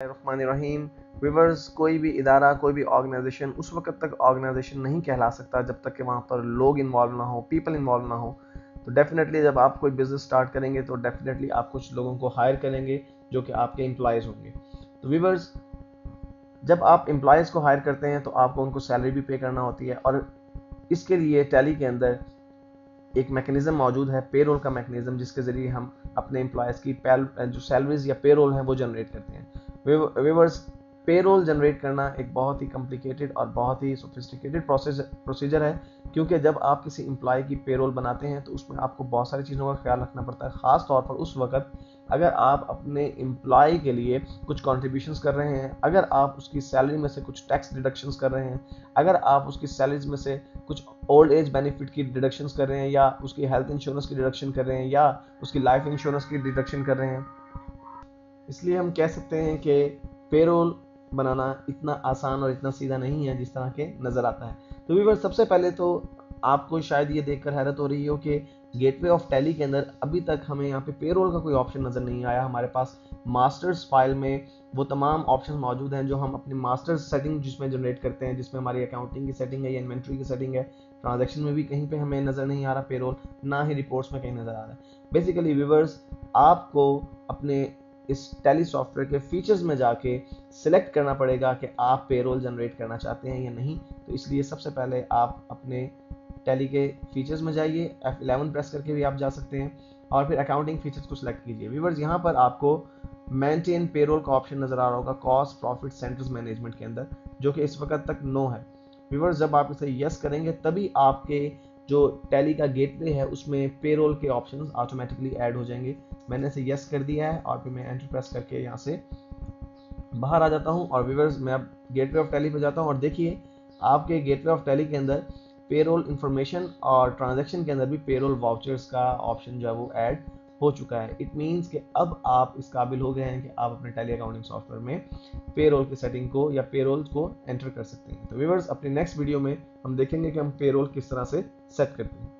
रहीम viewers, कोई भी इदारा, कोई भी ऑर्गेनाइजेशन उस वक्त तक ऑर्गेनाइजेशन नहीं कहला सकता जब तक कि वहाँ पर लोग इन्वॉल्व ना हो, पीपल इन्वॉल्व ना हो। तो डेफिनेटली जब आप कोई बिजनेस स्टार्ट करेंगे तो डेफिनेटली आप कुछ लोगों को हायर करेंगे जो कि आपके एम्प्लॉयज़ होंगे। तो व्यूवर्स, जब आप एम्प्लॉयज़ को हायर करते हैं तो आपको उनको सैलरी भी पे करना होती है, और इसके लिए टैली के अंदर एक मैकेनिज्म मौजूद है, पेरोल का मैकेनिज्म, जिसके ज़रिए हम अपने एम्प्लॉयज़ की जो सैलरीज या पेरोल हैं वो जनरेट करते हैं। व्यूवर्स, पेरोल जनरेट करना एक बहुत ही कॉम्प्लिकेटेड और बहुत ही सोफिस्टिकेटेड प्रोसीजर है, क्योंकि जब आप किसी एम्प्लॉय की पेरोल बनाते हैं तो उसमें आपको बहुत सारी चीज़ों का ख्याल रखना पड़ता है, ख़ास तौर पर उस वक्त अगर आप अपने एम्प्लॉय के लिए कुछ कॉन्ट्रीब्यूशंस कर रहे हैं, अगर आप उसकी सैलरी में से कुछ टैक्स डिडक्शंस कर रहे हैं, अगर आप उसकी सैलरीज में से कुछ ओल्ड एज बेनिफिट की डिडक्शंस कर रहे हैं, या उसकी हेल्थ इंश्योरेंस की डिडक्शन कर रहे हैं, या उसकी लाइफ इंश्योरेंस की डिडक्शन कर रहे हैं। इसलिए हम कह सकते हैं कि पेरोल बनाना इतना आसान और इतना सीधा नहीं है जिस तरह के नज़र आता है। तो व्यूअर्स, सबसे पहले तो आपको शायद ये देखकर हैरत हो रही हो कि गेटवे ऑफ टैली के अंदर अभी तक हमें यहाँ पे पेरोल का कोई ऑप्शन नज़र नहीं आया। हमारे पास मास्टर्स फाइल में वो तमाम ऑप्शन मौजूद हैं जो हम अपनी मास्टर्स सेटिंग जिसमें जनरेट करते हैं, जिसमें हमारी अकाउंटिंग की सेटिंग है या इन्वेंट्री की सेटिंग है। ट्रांजैक्शन में भी कहीं पे हमें नज़र नहीं आ रहा पेरोल, ना ही रिपोर्ट्स में कहीं नज़र आ रहा है। बेसिकली व्यूअर्स, आपको अपने इस टैली सॉफ्टवेयर के फीचर्स में जाके सिलेक्ट करना पड़ेगा कि आप पेरोल जनरेट करना चाहते हैं या नहीं। तो इसलिए सबसे पहले आप अपने टैली के फीचर्स में जाइए, F11 प्रेस करके भी आप जा सकते हैं, और फिर अकाउंटिंग फीचर्स को सिलेक्ट कीजिए। व्यूअर्स, यहाँ पर आपको मेंटेन पेरोल का ऑप्शन नज़र आ रहा होगा कॉस्ट प्रॉफिट सेंटर्स मैनेजमेंट के अंदर, जो कि इस वक्त तक नो है। व्यूअर्स, जब आप इसे यस करेंगे तभी आपके जो टैली का गेटवे है उसमें पेरोल के ऑप्शंस ऑटोमेटिकली ऐड हो जाएंगे। मैंने इसे यस कर दिया है और फिर मैं एंटर प्रेस करके यहाँ से बाहर आ जाता हूँ। और व्यूअर्स, मैं अब गेटवे ऑफ टैली पर जाता हूँ और देखिए आपके गेटवे ऑफ टैली के अंदर पेरोल इंफॉर्मेशन और ट्रांजैक्शन के अंदर भी पेरोल वाउचर्स का ऑप्शन जो है वो ऐड हो चुका है। इट मीन्स कि अब आप इस काबिल हो गए हैं कि आप अपने टैली अकाउंटिंग सॉफ्टवेयर में पेरोल की सेटिंग को या पेरोल को एंटर कर सकते हैं। तो व्यूअर्स, अपने नेक्स्ट वीडियो में हम देखेंगे कि हम पेरोल किस तरह से सेट करते हैं।